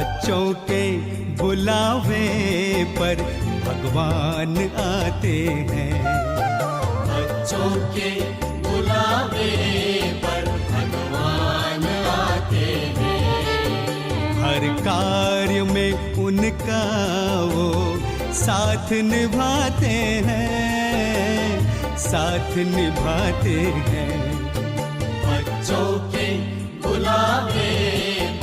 बच्चों के बुलावे पर भगवान आते हैं। बच्चों के बुलावे पर भगवान आते हैं। हर कार्य में उनका वो साथ निभाते हैं, साथ निभाते हैं। बच्चों के बुलावे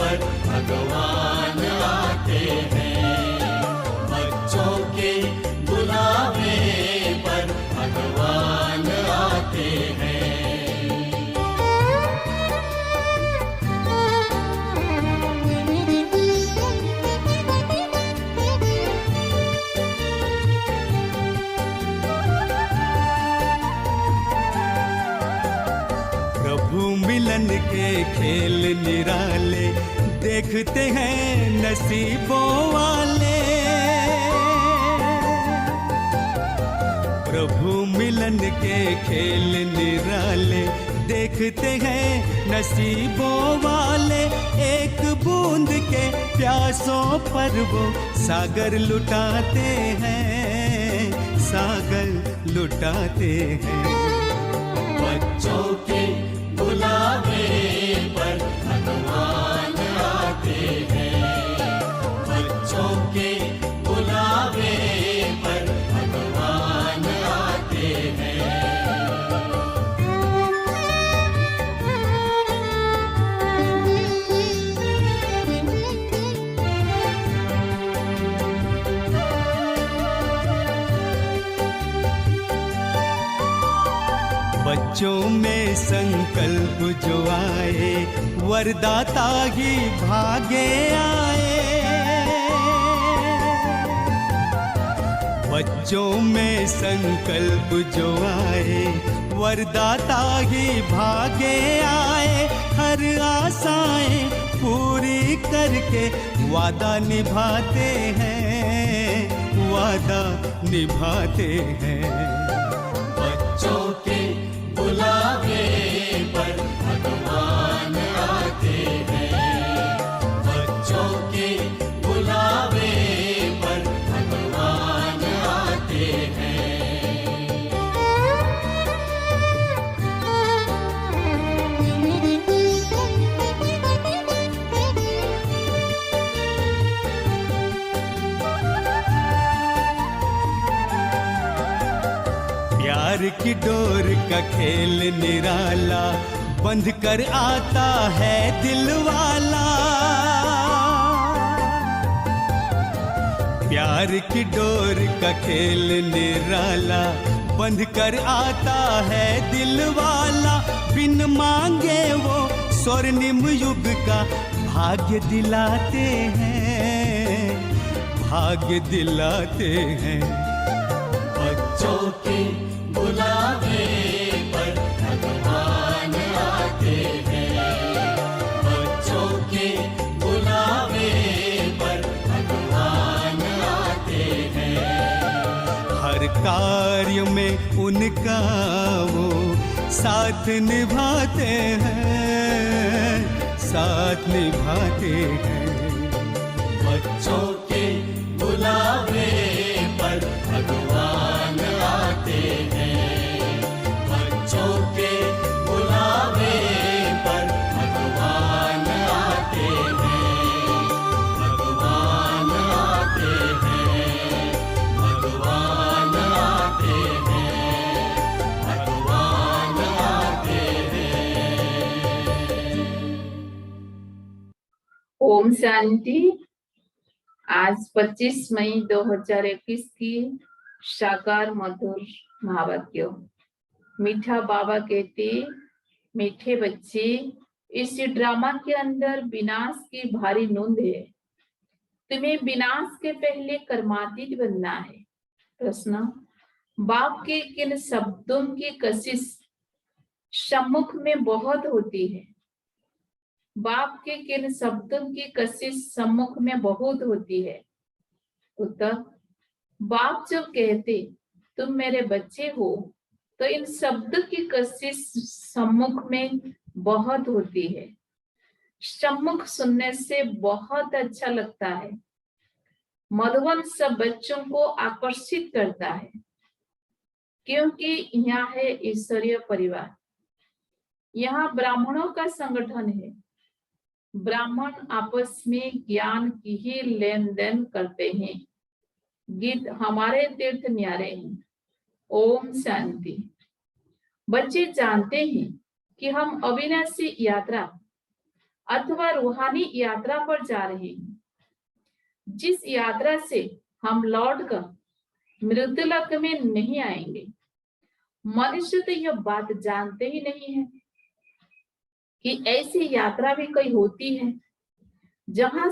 पर भगवान आते हैं। बच्चों के बुलावे पर भगवान आते हैं। प्रभु मिलन के खेल निराले देखते हैं नसीबों वाले। प्रभु मिलन के खेल निराले देखते हैं नसीबों वाले। एक बूंद के प्यासों पर वो सागर लुटाते हैं, सागर लुटाते हैं। बच्चों के बुलावे पर भगवान आते हैं। बच्चों के बुलावे पर भगवान आते हैं। बच्चों में संकल्प जो आए वरदाता ही भागे आए। बच्चों में संकल्प जो आए वरदाता ही भागे आए। हर आशाएं पूरी करके वादा निभाते हैं, वादा निभाते हैं। बच्चों के बुलावे पर भगवान आते हैं। बच्चों के बुलावे पर भगवान आते हैं। प्यार की डोर का खेल निराला बंध कर आता है दिल वाला। प्यार की डोर का खेल निराला बंध कर आता है दिल वाला। बिन मांगे वो स्वर्णिम युग का भाग्य दिलाते हैं, भाग्य दिलाते हैं। बच्चों के बुलावे पर भगवान आते हैं। बच्चों के बुलावे पर भगवान आते हैं। हर कार्य में उनका वो साथ निभाते हैं, साथ निभाते हैं। बच्चों के बुलावे पर भगवान आते हैं। बच्चों के बुलावे पर भगवान आते हैं। भगवान आते हैं। भगवान आते हैं। भगवान आते हैं। ओम शांति। आज 25 मई 2021 की साकार मधुर महावाक्य। मीठा बाबा कहते, मीठे बच्चे, इस ड्रामा के अंदर विनाश की भारी नोंद है। तुम्हें विनाश के पहले कर्मातीत बनना है। प्रश्न, बाप के किन शब्दों की कशिश सम्मुख में बहुत होती है? बाप के किन शब्दों की कशिश सम्मुख में बहुत होती है? उत्तर, बाप जब कहते तुम मेरे बच्चे हो तो इन शब्द की कशिश सम्मुख में बहुत होती है। सम्मुख सुनने से बहुत अच्छा लगता है। मधुबन सब बच्चों को आकर्षित करता है, क्योंकि यहाँ है ईश्वरीय परिवार। यहाँ ब्राह्मणों का संगठन है। ब्राह्मण आपस में ज्ञान की ही लेन देन करते हैं। गीत हमारे तीर्थ न्यारे हैं। ओम शांति। बच्चे जानते हैं कि हम अविनाशी यात्रा अथवा रूहानी यात्रा पर जा रहे हैं, जिस यात्रा से हम लौटकर मृत्युलोक में नहीं आएंगे। मनुष्य तो यह बात जानते ही नहीं है कि ऐसी यात्रा भी कोई होती है जहां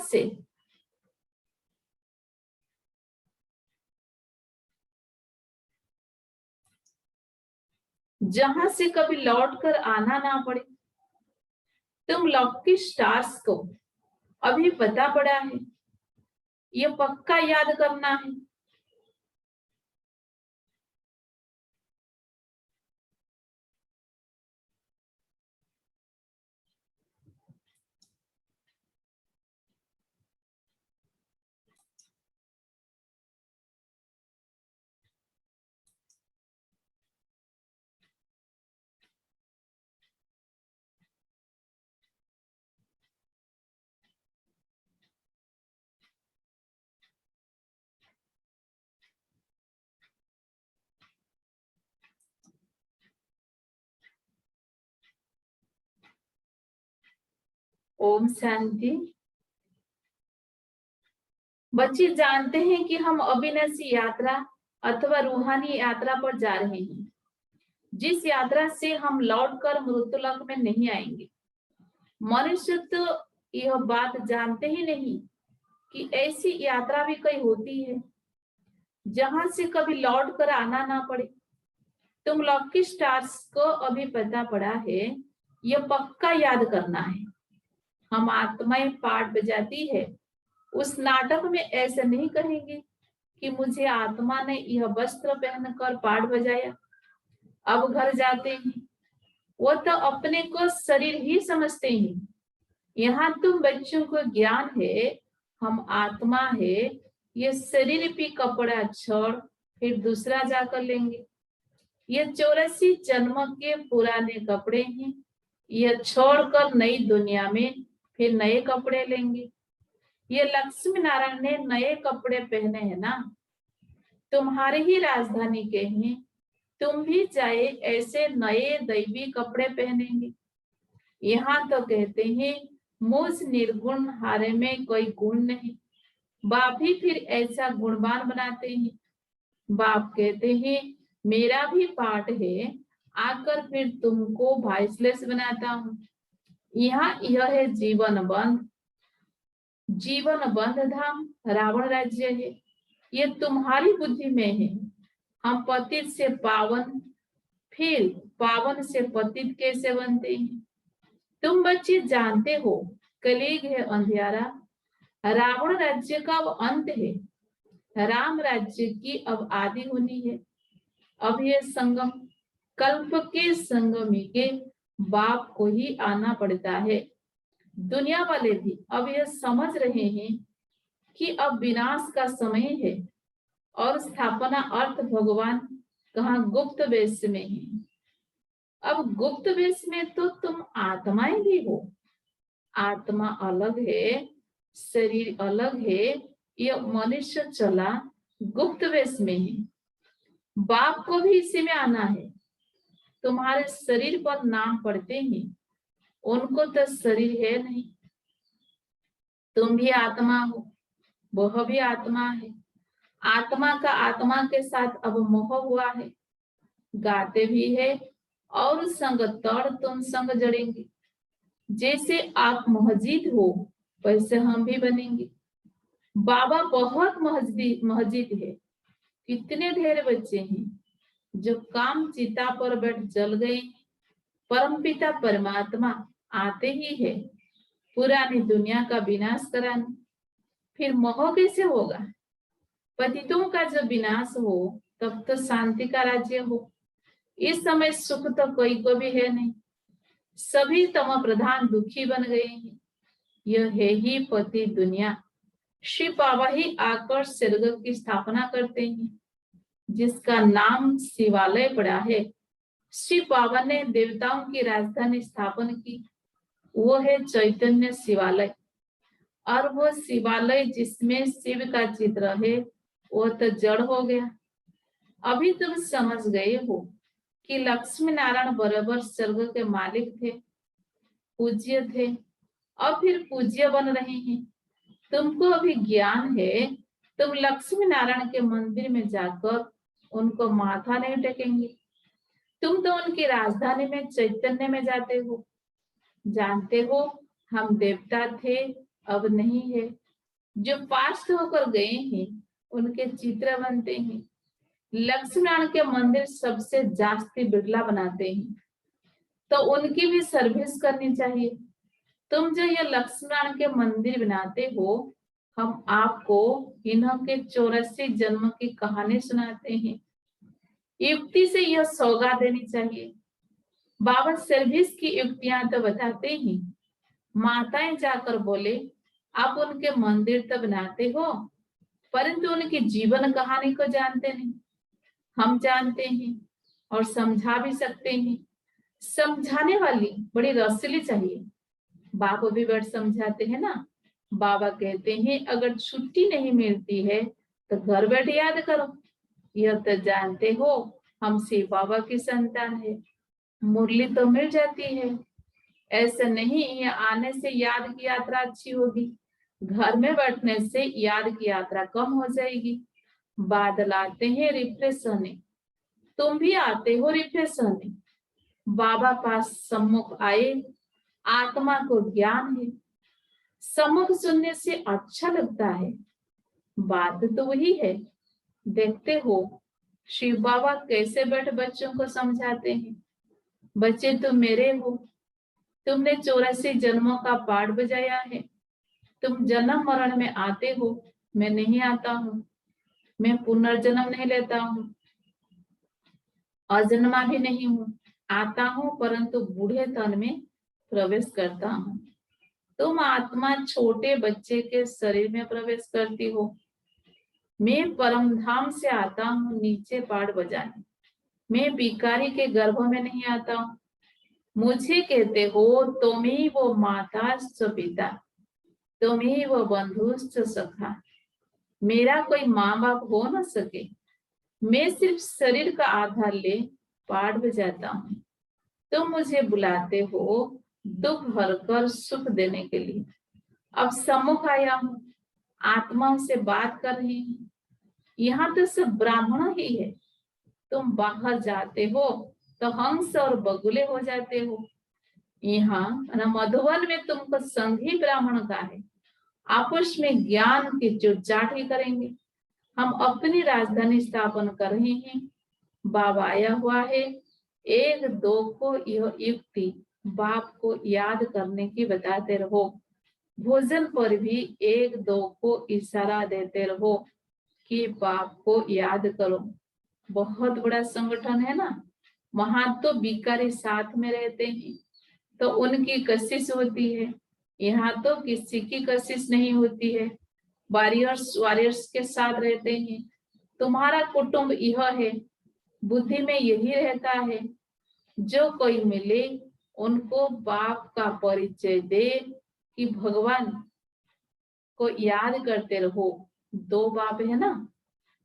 से कभी लौट कर आना ना पड़े। तुम लकी स्टार्स को अभी पता पड़ा है, ये पक्का याद करना है। ओम शांति। बच्चे जानते हैं कि हम अविनाशी यात्रा अथवा रूहानी यात्रा पर जा रहे हैं, जिस यात्रा से हम लौटकर मृत्युलोक में नहीं आएंगे। मनुष्य तो यह बात जानते ही नहीं कि ऐसी यात्रा भी कोई होती है जहां से कभी लौट कर आना ना पड़े। तुम लकी स्टार्स को अभी पता पड़ा है, यह पक्का याद करना है। हम आत्माएं पाठ बजाती है, उस नाटक में ऐसे नहीं कहेंगे कि मुझे आत्मा ने यह वस्त्र पहनकर पाठ बजाया, अब घर जाते हैं। वो तो अपने को शरीर ही समझते हैं। यहाँ तुम बच्चों को ज्ञान है, हम आत्मा है, ये शरीर भी कपड़ा छोड़ फिर दूसरा जाकर लेंगे। ये 84 जन्म के पुराने कपड़े हैं, ये छोड़कर नई दुनिया में फिर नए कपड़े लेंगे। ये लक्ष्मी नारायण ने नए कपड़े पहने हैं ना, तुम्हारे ही राजधानी के हैं, तुम भी चाहे ऐसे नए दैवी कपड़े पहनेंगे। यहाँ तो कहते हैं मुझ निर्गुण हारे में कोई गुण नहीं। बाप ही फिर ऐसा गुणवान बनाते हैं। बाप कहते हैं मेरा भी पाठ है, आकर फिर तुमको वॉइसलेस बनाता हूँ। यहाँ यह है जीवन बंध। जीवन बंध धाम रावण राज्य है, ये तुम्हारी बुद्धि में है। हम पतित से पावन, फिर पावन से पतित कैसे बनते हैं? तुम बच्चे जानते हो कलयुग है अंधियारा, रावण राज्य का वो अंत है, राम राज्य की अब आदि होनी है। अब ये संगम, कल्प के संगमी के बाप को ही आना पड़ता है। दुनिया वाले भी अब यह समझ रहे हैं कि अब विनाश का समय है और स्थापना अर्थ भगवान कहाँ गुप्त वेश में है। अब गुप्त वेश में तो तुम आत्माएं भी हो। आत्मा अलग है, शरीर अलग है। यह मनुष्य चला गुप्त वेश में है। बाप को भी इसी में आना है। तुम्हारे शरीर पर नाम पढ़ते हैं, उनको तो शरीर है नहीं। तुम भी आत्मा हो, वह भी आत्मा है। आत्मा का आत्मा के साथ अब मोह हुआ है। गाते भी है और संग तोड़ तुम संग जड़ेंगे। जैसे आप महजिद हो वैसे हम भी बनेंगे। बाबा बहुत महजिद है। कितने ढेर बच्चे हैं जो काम चिता पर बैठ जल गए। परमपिता परमात्मा आते ही है पुरानी दुनिया का विनाश कराने। फिर मोह कैसे होगा? पतितों का जब विनाश हो तब तो शांति का राज्य हो। इस समय सुख तो कोई को भी है नहीं। सभी तम प्रधान दुखी बन गए हैं। यह है ही पति दुनिया। श्री बाबा ही आकर स्वर्ग की स्थापना करते हैं, जिसका नाम शिवालय पड़ा है। श्री बाबा ने देवताओं की राजधानी स्थापन की, वो है चैतन्य शिवालय। और वो शिवालय जिसमें शिव का चित्र है, वो तो जड़ हो गया। अभी तुम समझ गए हो कि लक्ष्मी नारायण बराबर स्वर्ग के मालिक थे, पूज्य थे, और फिर पूज्य बन रहे हैं। तुमको अभी ज्ञान है, तुम लक्ष्मी नारायण के मंदिर में जाकर उनको माथा नहीं टेकेंगे। तुम तो उनकी राजधानी में चैतन्य में जाते हो। जानते हो, हम देवता थे, अब नहीं है। जो पास्ट होकर गए हैं, उनके चित्र बनते हैं। लक्ष्मी नारायण के मंदिर सबसे जास्ती बिरला बनाते हैं, तो उनकी भी सर्विस करनी चाहिए। तुम जो ये लक्ष्मी नारायण के मंदिर बनाते हो, हम आपको इन्हों के 84 जन्म की कहानी सुनाते हैं। युक्ति से यह सौगात देनी चाहिए। बाबा सर्विस की युक्तियां तो बताते हैं। माताएं जाकर बोले, आप उनके मंदिर तो बनाते हो, परंतु उनकी जीवन कहानी को जानते नहीं। हम जानते हैं और समझा भी सकते हैं। समझाने वाली बड़ी रसीली चाहिए। बाबा भी बड़ समझाते हैं ना। बाबा कहते हैं, अगर छुट्टी नहीं मिलती है तो घर बैठे याद करो। यह तो जानते हो, हम शिव बाबा की संतान है। मुरली तो मिल जाती है, ऐसा नहीं यहाँ आने से याद की यात्रा अच्छी होगी, घर में बैठने से याद की यात्रा कम हो जाएगी। बादल आते हैं रिफ्रेश होने, तुम भी आते हो रिफ्रेश होने। बाबा पास सम्मुख आए, आत्मा को ज्ञान है। सम्मुख सुनने से अच्छा लगता है, बात तो वही है। देखते हो शिव बाबा कैसे बैठ बच्चों को समझाते हैं। बच्चे तुम मेरे हो, तुमने 84 जन्मों का पाठ बजाया है। तुम जन्म मरण में आते हो, मैं नहीं आता हूँ। मैं पुनर्जन्म नहीं लेता हूँ, अजन्मा भी नहीं हूँ। आता हूँ परंतु बूढ़े तन में प्रवेश करता हूँ। तुम आत्मा छोटे बच्चे के शरीर में प्रवेश करती हो। मैं परम धाम से आता हूँ नीचे पाठ बजाने। मैं भिखारी के गर्भ में नहीं आता हूँ। मुझे कहते हो, तुम ही वो माता पिता, तुम ही वो बंधु सखा। मेरा कोई माँ बाप हो न सके। मैं सिर्फ शरीर का आधार ले पाठ बजाता हूँ। तुम मुझे बुलाते हो दुख हरकर सुख देने के लिए। अब सम्मुख आया हूँ, आत्माओं से बात कर रही हूँ। यहाँ तो सब ब्राह्मण ही है। तुम बाहर जाते हो तो हंस और बगुले हो जाते हो। यहाँ मधुबन में तुमको संग ही ब्राह्मण का है। आपस में ज्ञान की चुटचाट ही करेंगे। हम अपनी राजधानी स्थापन कर रहे हैं। बाबा आया हुआ है। एक दो को यह युक्ति बाप को याद करने की बताते रहो। भोजन पर भी एक दो को इशारा देते रहो कि बाप को याद करो। बहुत बड़ा संगठन है ना, वहां तो भिखारी साथ में रहते हैं तो उनकी कशिश होती है। यहाँ तो किसी की कशिश नहीं होती है। वॉरियर्स के साथ रहते हैं। तुम्हारा कुटुंब यह है, बुद्धि में यही रहता है। जो कोई मिले उनको बाप का परिचय दे कि भगवान को याद करते रहो। दो बाप है ना,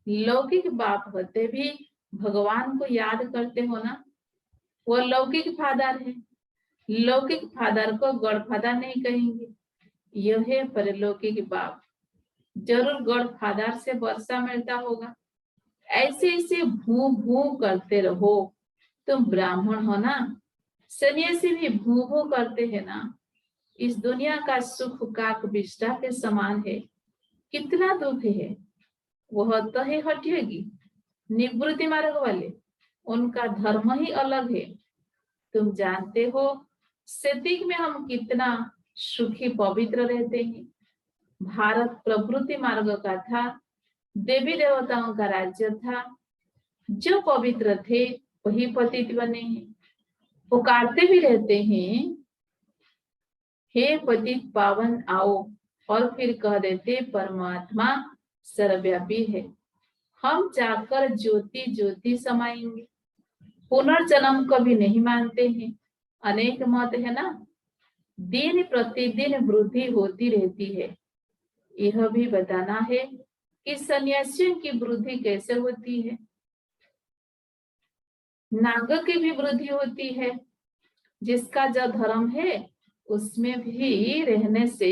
लौकिक बाप होते भी भगवान को याद करते हो ना, वो लौकिक फादर है। लौकिक फादर को गॉड फादर नहीं कहेंगे, यह है परलौकिक बाप। जरूर गॉड फादर से वर्षा मिलता होगा। ऐसे ऐसे भू भू करते रहो। तुम ब्राह्मण हो ना, सन्यासी भी भू भू करते हैं ना। इस दुनिया का सुख काक विष्ठा के समान है। कितना दुख है, वह तो है हटेगी। निवृत्ति मार्ग वाले, उनका धर्म ही अलग है। तुम जानते हो सतीक में हम कितना सुखी पवित्र रहते हैं। भारत प्रवृत्ति मार्ग का था, देवी देवताओं का राज्य था। जो पवित्र थे वही पतित बने हैं। पुकारते भी रहते हैं हे पतित पावन आओ, और फिर कह देते परमात्मा सर्वव्यापी है। हम जाकर ज्योति ज्योति समाएंगे। पुनर्जन्म कभी नहीं मानते हैं, अनेक मत है ना। दिन प्रतिदिन वृद्धि होती रहती है। यह भी बताना है कि सन्यासियों की वृद्धि कैसे होती है। नाग की भी वृद्धि होती है। जिसका जो धर्म है उसमें भी रहने से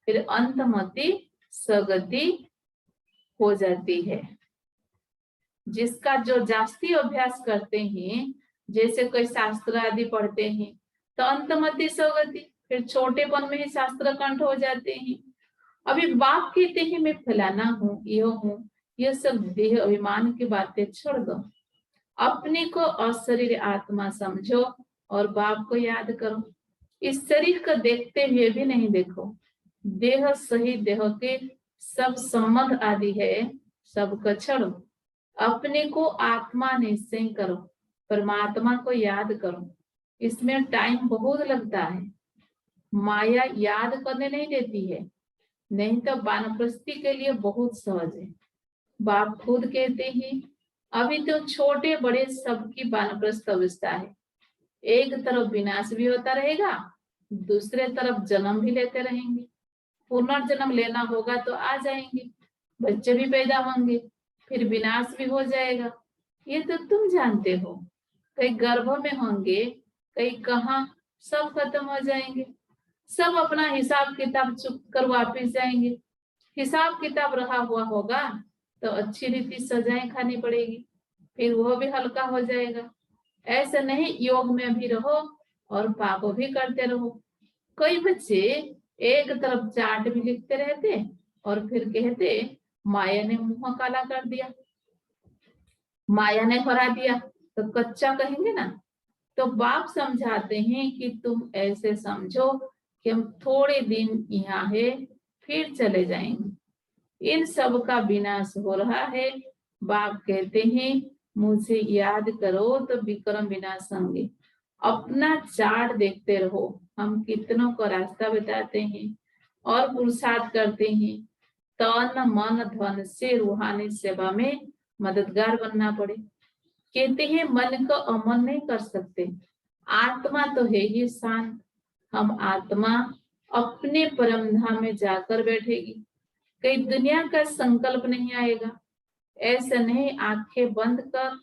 फिर अंतमति सगति हो जाती है। जिसका जो जास्ती अभ्यास करते हैं, जैसे कोई शास्त्र आदि पढ़ते हैं, तो अंतमति सगति, फिर छोटेपन में ही शास्त्र कंठ हो जाते हैं। अभी बाप कहते हैं मैं फलाना हूँ, यह सब देह अभिमान की बातें छोड़ दो। अपने को अशरीर आत्मा समझो और बाप को याद करो। इस शरीर को देखते हुए भी नहीं देखो। देह सही देह के सब संबंध आदि है, सबको छोड़ो। अपने को आत्मा निश्चय करो, परमात्मा को याद करो। इसमें टाइम बहुत लगता है। माया याद करने नहीं देती है, नहीं तो वानप्रस्थी के लिए बहुत सहज है। बाप खुद कहते हैं अभी तो छोटे बड़े सबकी वानप्रस्थ अवस्था है। एक तरफ विनाश भी होता रहेगा, दूसरे तरफ जन्म भी लेते रहेंगे। पुनर्जन्म लेना होगा तो आ जाएंगे, बच्चे भी पैदा होंगे, फिर विनाश भी हो जाएगा। ये तो तुम जानते हो। कहीं गर्भ में होंगे, कहीं कहाँ, सब खत्म हो जाएंगे। सब अपना हिसाब किताब चुक कर वापिस जाएंगे। हिसाब किताब रहा हुआ होगा तो अच्छी रीति सजाएं खानी पड़ेगी, फिर वह भी हल्का हो जाएगा। ऐसे नहीं योग में भी रहो और पाप भी करते रहो। कई बच्चे एक तरफ चार्ट भी लिखते रहते और फिर कहते माया ने मुंह काला कर दिया, माया ने हरा दिया, तो कच्चा कहेंगे ना। तो बाप समझाते हैं कि तुम ऐसे समझो कि हम थोड़े दिन यहाँ है, फिर चले जाएंगे। इन सब का विनाश हो रहा है। बाप कहते हैं मुझे याद करो तो विक्रम विनाश होंगे। अपना चार्ट देखते रहो। हम कितनों को रास्ता बताते हैं और पुरुषार्थ करते हैं। तन मन धन से रूहानी सेवा में मददगार बनना पड़े। कहते हैं मन को अमन नहीं कर सकते। आत्मा तो है ही शांत। हम आत्मा अपने परम धाम में जाकर बैठेगी। कहीं दुनिया का संकल्प नहीं आएगा। ऐसे नहीं आंखें बंद कर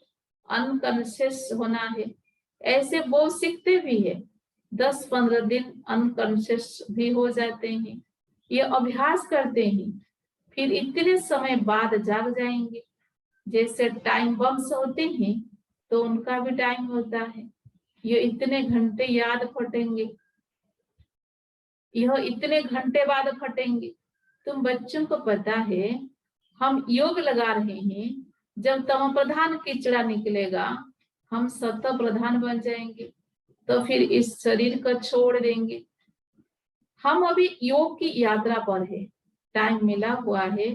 अनकॉन्शियस होना है। ऐसे वो सीखते भी है, 10-15 दिन अनकॉन्शियस भी हो जाते हैं। ये अभ्यास करते हैं, फिर इतने समय बाद जाग जाएंगे। जैसे टाइम बम्स होते हैं तो उनका भी टाइम होता है। ये इतने घंटे याद फटेंगे, यह इतने घंटे बाद फटेंगे। तुम बच्चों को पता है हम योग लगा रहे हैं, जब तम प्रधान कीचड़ा निकलेगा हम सत्व प्रधान बन जाएंगे, तो फिर इस शरीर को छोड़ देंगे। हम अभी योग की यात्रा पर है, टाइम मिला हुआ है,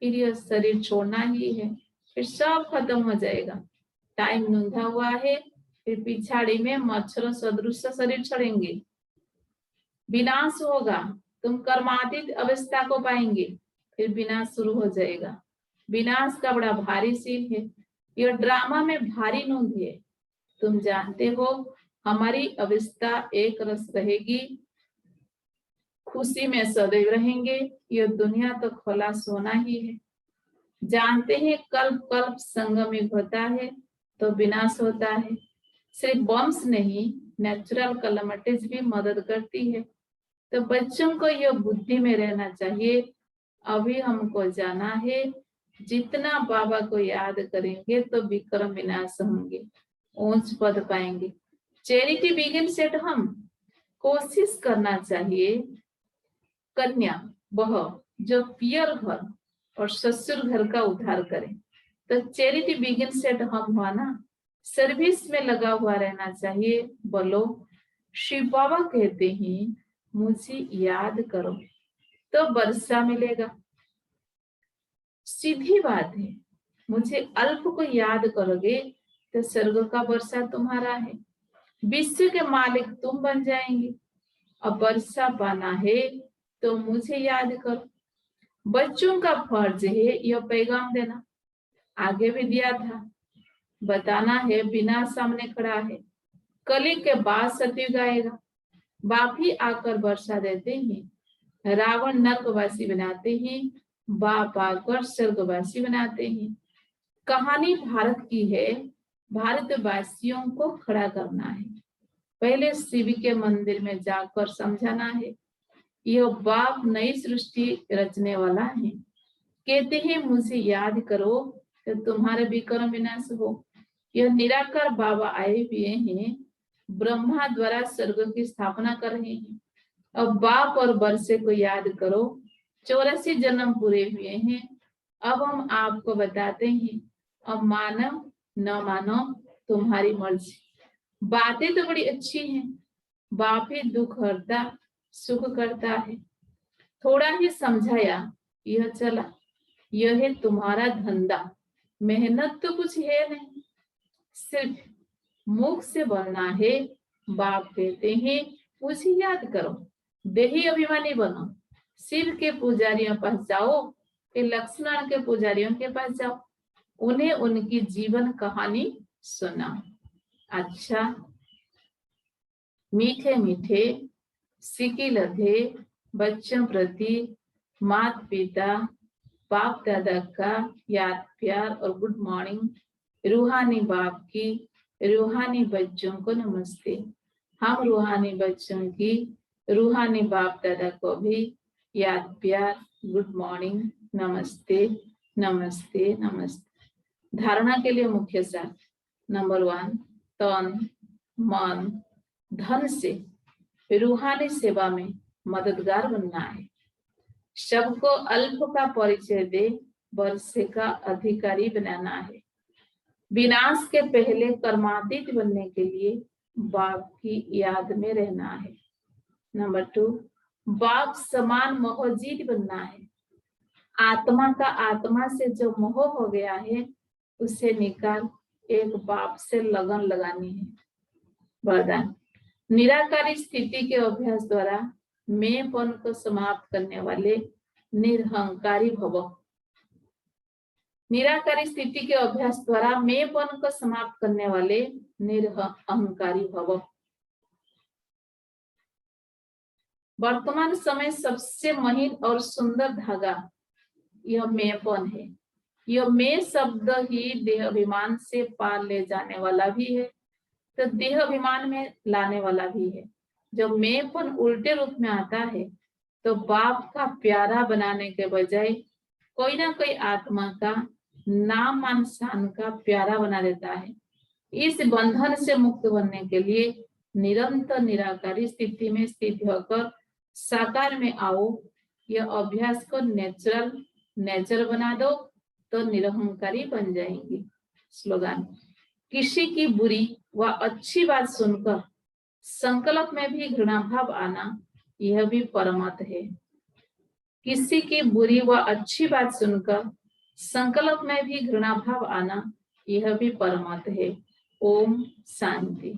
फिर यह शरीर छोड़ना ही है, फिर सब खत्म हो जाएगा। टाइम नूंधा हुआ है, फिर पिछाड़ी में मच्छरों सदृश शरीर छोड़ेंगे, विनाश होगा। तुम कर्मातीत अवस्था को पाएंगे, फिर विनाश शुरू हो जाएगा। विनाश का बड़ा भारी सीन है। यह ड्रामा में भारी नूंद है। तुम जानते हो हमारी अवस्था एक रस रहेगी, खुशी में सदैव रहेंगे। यह दुनिया तो खोला सोना ही है। जानते हैं कल्प कल्प संगमिक होता है तो विनाश होता है। सिर्फ वंश नहीं, नेचुरल कलमिटीज भी मदद करती है। तो बच्चों को यह बुद्धि में रहना चाहिए, अभी हमको जाना है। जितना बाबा को याद करेंगे तो विक्रम विनाश होंगे, ऊंच पद पाएंगे। Charity begins at home. कोशिश करना चाहिए कन्या वह जो पियर घर और ससुर घर का उद्धार करे। तो चैरिटी बिगिंस एट होम हुआ ना, सर्विस में लगा हुआ रहना चाहिए। बोलो शिव बाबा कहते हैं मुझे याद करो तो वर्षा मिलेगा। सीधी बात है, मुझे अल्प को याद करोगे तो स्वर्ग का वर्षा तुम्हारा है। विश्व के मालिक तुम बन जाएंगे। अब वर्षा पाना है तो मुझे याद करो। बच्चों का फर्ज है यह पैगाम देना, आगे भी दिया था, बताना है बिना सामने खड़ा है। कली के बाद सतयुग आएगा, बाप ही आकर वर्षा देते हैं। रावण नरकवासी बनाते हैं, बाप आकर स्वर्गवासी बनाते हैं। कहानी भारत की है, भारतवासियों को खड़ा करना है। पहले शिव के मंदिर में जाकर समझाना है, यह बाप नई सृष्टि रचने वाला है। कहते हैं मुझे याद करो तो तुम्हारे विक्रम विनाश हो। यह निराकार बाबा आए हुए हैं, ब्रह्मा द्वारा स्वर्ग की स्थापना कर रहे हैं। अब बाप और वर्षे को याद करो, 84 जन्म पूरे हुए हैं। अब हम आपको बताते हैं, अब मानो न मानो तुम्हारी मर्जी। बातें तो बड़ी अच्छी हैं, बाप ही दुख हरता सुख करता है। थोड़ा ही समझाया, यह चला, यह है तुम्हारा धंधा। मेहनत तो कुछ है नहीं, सिर्फ मुख से बोलना है। बाप कहते हैं मुझे याद करो, देही अभिमानी बनो। शिव के पुजारियों पास जाओ, कि लक्ष्मण के पुजारियों के पास जाओ, उन्हें उनकी जीवन कहानी सुनाओ। अच्छा, मीठे मीठे सिकी लधे बच्चों प्रति माता पिता बाप दादा का याद प्यार और गुड मॉर्निंग। रूहानी बाप की रूहानी बच्चों को नमस्ते। हम रूहानी बच्चों की रूहानी बाप दादा को भी याद प्यार गुड मॉर्निंग, नमस्ते नमस्ते नमस्ते। धारणा के लिए मुख्य सार, नंबर 1, तन मन धन से रूहानी सेवा में मददगार बनना है। सबको अल्प का परिचय दे, वर्षे का अधिकारी बनाना है। विनाश के पहले कर्मातीत बनने के लिए बाप की याद में रहना है। नंबर 2, बाप समान मोहजीत बनना है। आत्मा का आत्मा से जो मोह हो गया है उसे निकाल एक बाप से लगन लगानी है। वरदान, निराकारी स्थिति के अभ्यास द्वारा मैंपन को समाप्त करने वाले निरहंकारी भव। निराकारी स्थिति के अभ्यास द्वारा मैंपन को समाप्त करने वाले निरहंकारी भव। वर्तमान समय सबसे महीन और सुंदर धागा यह मैंपन है। यह मैं शब्द ही देह अभिमान से पार ले जाने वाला भी है, तो देह अभिमान में लाने वाला भी है। जब मैंपन उल्टे रूप में आता है तो बाप का प्यारा बनाने के बजाय कोई ना कोई आत्मा का नाम मान शान का प्यारा बना देता है। इस बंधन से मुक्त बनने के लिए निरंतर निराकारी स्थिति में स्थित होकर साकार में आओ। यह अभ्यास को नेचर बना दो तो निरहंकारी बन जाएंगी। स्लोगन, किसी की बुरी व अच्छी बात सुनकर संकल्प में भी घृणा भाव आना, यह भी परमार्थ है। किसी की बुरी व अच्छी बात सुनकर संकल्प में भी घृणा भाव आना, यह भी परमार्थ है। ओम शांति।